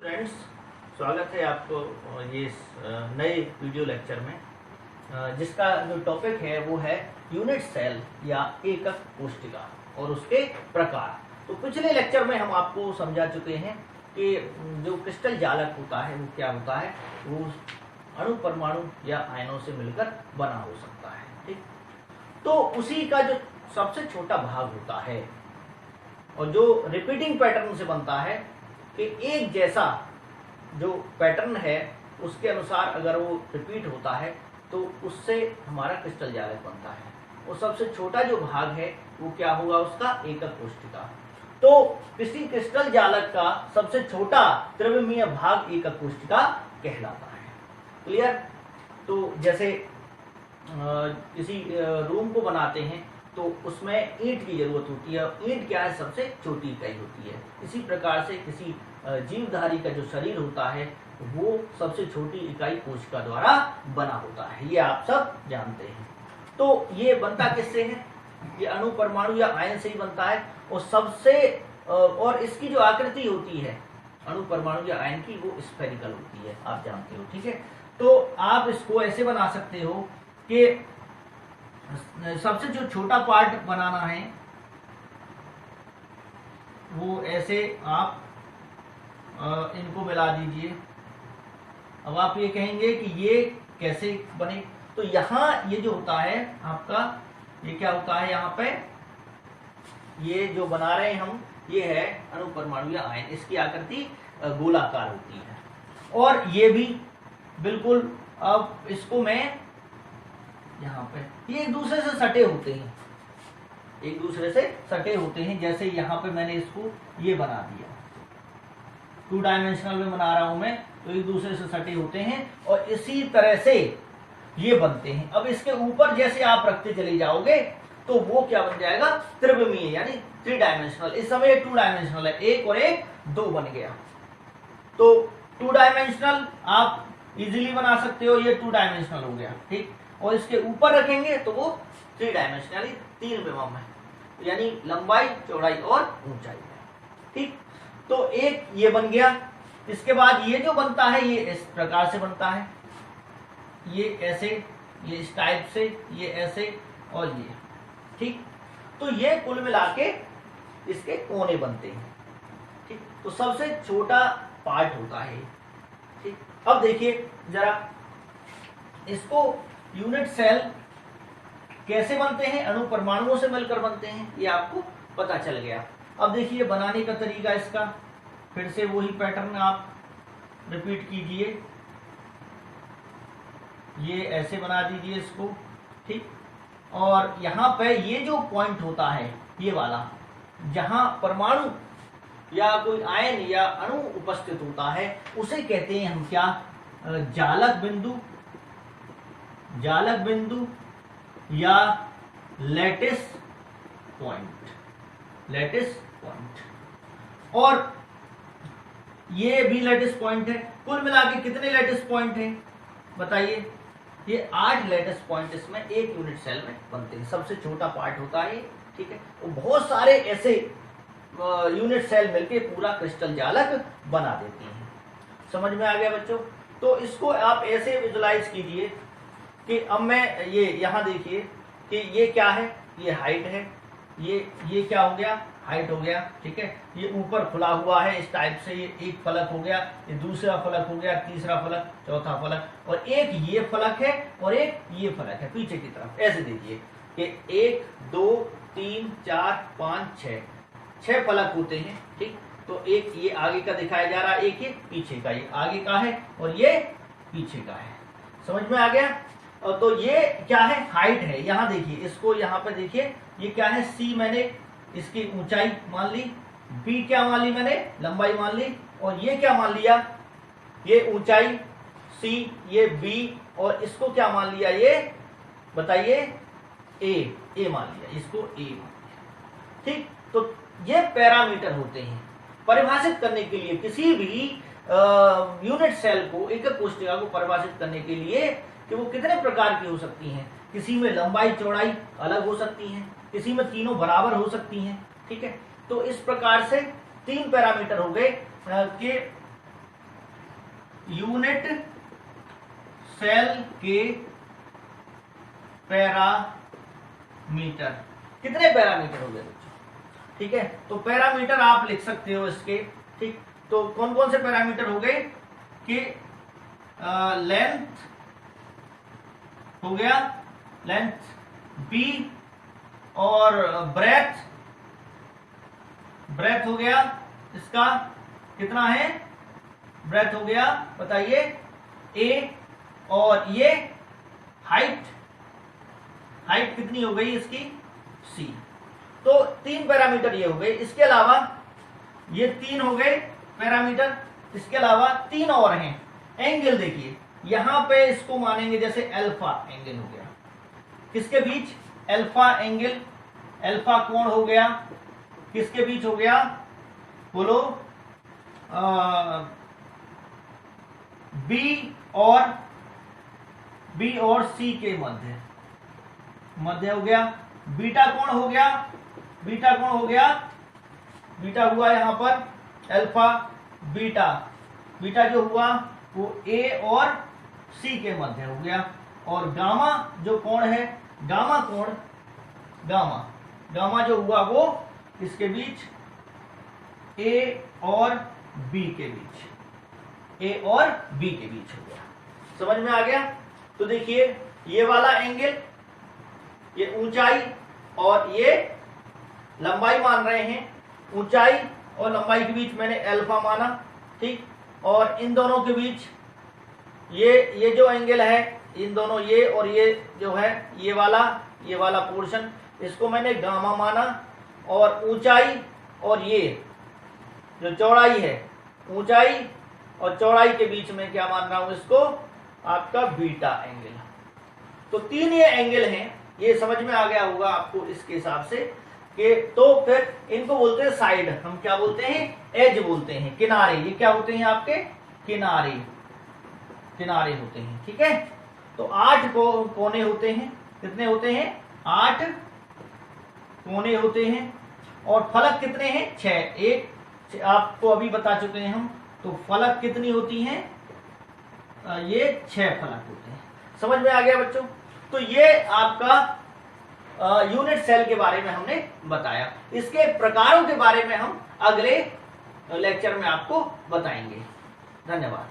Friends, स्वागत है आपको ये नए वीडियो लेक्चर में, जिसका जो टॉपिक है वो है यूनिट सेल या एकक कोशिका और उसके प्रकार। तो पिछले लेक्चर में हम आपको समझा चुके हैं कि जो क्रिस्टल जालक होता है वो क्या होता है। वो अणु, परमाणु या आयनों से मिलकर बना हो सकता है। ठीक, तो उसी का जो सबसे छोटा भाग होता है और जो रिपीटिंग पैटर्न से बनता है कि एक जैसा जो पैटर्न है उसके अनुसार अगर वो रिपीट होता है तो उससे हमारा क्रिस्टल जालक बनता है। और सबसे छोटा जो भाग है वो क्या होगा, उसका एकक कोशिका। तो किसी क्रिस्टल जालक का सबसे छोटा त्रिविमीय भाग एकक कोशिका कहलाता है। क्लियर? तो जैसे किसी रूम को बनाते हैं तो उसमें ईंट की जरूरत होती है। ईंट क्या है, सबसे छोटी इकाई होती है। इसी प्रकार से किसी जीवधारी का जो शरीर होता है वो सबसे छोटी इकाई कोशिका द्वारा बना होता है। ये आप सब जानते हैं। तो ये बनता किससे है? ये अणु, परमाणु या आयन से ही बनता है। और सबसे और इसकी जो आकृति होती है अणु, परमाणु या आयन की, वो स्फेरिकल होती है, आप जानते हो। ठीक है, तो आप इसको ऐसे बना सकते हो कि सबसे जो छोटा पार्ट बनाना है वो ऐसे आप इनको मिला दीजिए। अब आप ये कहेंगे कि ये कैसे बने, तो यहाँ ये जो होता है आपका, ये क्या होता है, यहाँ पे ये जो बना रहे हैं हम, ये है अणु, परमाणु या आयन। इसकी आकृति गोलाकार होती है। और ये भी बिल्कुल, अब इसको मैं यहाँ पे, ये एक दूसरे से सटे होते हैं, एक दूसरे से सटे होते हैं। जैसे यहाँ पे मैंने इसको ये बना दिया, 2 डायमेंशनल में बना रहा हूं मैं, तो एक दूसरे से सटे होते हैं और इसी तरह से ये बनते हैं। अब इसके ऊपर जैसे आप रखते चले जाओगे तो वो क्या बन जाएगा, त्रिविमीय, यानी 3 डायमेंशनल। इस समय 2 डायमेंशनल है, 1 और 1 2 बन गया। तो 2 डायमेंशनल आप इजीली बना सकते हो, ये 2 डायमेंशनल हो गया। ठीक, और इसके ऊपर रखेंगे तो वो 3 डायमेंशनल, यानी 3 विमम है, यानी लंबाई, चौड़ाई और ऊंचाई है। ठीक, तो एक ये बन गया। इसके बाद ये जो बनता है ये इस प्रकार से बनता है, ये ऐसे, ये इस टाइप से, ये ऐसे और ये। ठीक, तो ये कुल मिला के इसके कोने बनते हैं। ठीक, तो सबसे छोटा पार्ट होता है। ठीक, अब देखिए जरा इसको, यूनिट सेल कैसे बनते हैं, अणु परमाणुओं से मिलकर बनते हैं, ये आपको पता चल गया। अब देखिए बनाने का तरीका इसका, फिर से वही पैटर्न आप रिपीट कीजिए। ये ऐसे बना दीजिए इसको। ठीक, और यहाँ पे ये जो पॉइंट होता है, ये वाला, जहां परमाणु या कोई आयन या अणु उपस्थित होता है, उसे कहते हैं हम क्या, जालक बिंदु, जालक बिंदु या लैटिस पॉइंट, लैटिस पॉइंट। और ये भी लैटिस पॉइंट है। कुल मिला के कितने लैटिस पॉइंट हैं बताइए? ये 8 लैटिस पॉइंट इसमें एक यूनिट सेल में बनते हैं। सबसे छोटा पार्ट होता है। ठीक है, तो बहुत सारे ऐसे यूनिट सेल मिलके पूरा क्रिस्टल जालक बना देती हैं। समझ में आ गया बच्चों? तो इसको आप ऐसे विजुलाइज कीजिए कि अब मैं ये यहाँ देखिए कि ये क्या है, ये हाइट है, ये क्या हो गया, हाइट हो गया। ठीक है, ये ऊपर खुला हुआ है इस टाइप से, ये एक फलक हो गया, ये दूसरा फलक हो गया, तीसरा फलक, चौथा फलक, और एक ये फलक है और एक ये फलक है पीछे की तरफ। ऐसे देखिए कि 1 2 3 4 5 6 फलक होते हैं। ठीक, तो एक ये आगे का दिखाया जा रहा है, एक ये पीछे का, ये आगे का है और ये पीछे का है। समझ में आ गया? तो ये क्या है, हाइट है। यहाँ देखिए, इसको यहाँ पे देखिए, ये क्या है, सी मैंने इसकी ऊंचाई मान ली, बी क्या मान ली मैंने, लंबाई मान ली, और ये क्या मान लिया, ये ऊंचाई सी, ये बी, और इसको क्या मान लिया, ये बताइए, ए मान लिया, इसको ए मान लिया। ठीक, तो ये पैरामीटर होते हैं परिभाषित करने के लिए किसी भी यूनिट सेल को, एकक कोशिका को परिभाषित करने के लिए कि वो कितने प्रकार की हो सकती हैं। किसी में लंबाई चौड़ाई अलग हो सकती हैं, किसी में तीनों बराबर हो सकती हैं। ठीक है, तो इस प्रकार से 3 पैरामीटर हो गए कि यूनिट सेल के पैरामीटर। कितने पैरामीटर हो गए बच्चों? ठीक है, तो पैरामीटर आप लिख सकते हो इसके। ठीक, तो कौन कौन से पैरामीटर हो गए कि लेंथ हो गया, लेंथ बी, और ब्रेथ हो गया, इसका कितना है, ब्रेथ हो गया बताइए ए, और ये हाइट कितनी हो गई इसकी, सी। तो 3 पैरामीटर ये हो गए। इसके अलावा ये 3 हो गए पैरामीटर, इसके अलावा 3 और हैं। एंगल देखिए, यहां पे इसको मानेंगे जैसे अल्फा एंगल हो गया, किसके बीच, अल्फा एंगल, अल्फा कोण हो गया, किसके बीच हो गया बोलो, बी और सी के मध्य हो गया। बीटा कोण हो गया, बीटा हुआ यहां पर अल्फा बीटा जो हुआ वो ए और सी के मध्य हो गया। और गामा जो कोण है, गामा जो हुआ वो इसके बीच, ए और बी के बीच हो गया। समझ में आ गया? तो देखिए ये वाला एंगल, ये ऊंचाई और ये लंबाई मान रहे हैं। ऊंचाई और लंबाई के बीच मैंने अल्फा माना, ठीक, और इन दोनों के बीच ये जो एंगल है, इन दोनों ये और ये जो है, ये वाला पोर्शन, इसको मैंने गामा माना। और ऊंचाई और ये जो चौड़ाई है, ऊंचाई और चौड़ाई के बीच में क्या मान रहा हूं, इसको आपका बीटा एंगल। तो 3 ये एंगल हैं, ये समझ में आ गया होगा आपको इसके हिसाब से कि, तो फिर इनको बोलते हैं साइड, हम क्या बोलते हैं, एज बोलते हैं, किनारे। ये क्या होते हैं आपके, किनारे होते हैं। ठीक है, तो 8 कोने होते हैं। कितने होते हैं, 8 कोने होते हैं। और फलक कितने हैं, 6। एक आपको अभी बता चुके हैं हम। तो फलक कितनी होती हैं, ये 6 फलक होते हैं। समझ में आ गया बच्चों? तो ये आपका यूनिट सेल के बारे में हमने बताया। इसके प्रकारों के बारे में हम अगले लेक्चर में आपको बताएंगे। धन्यवाद।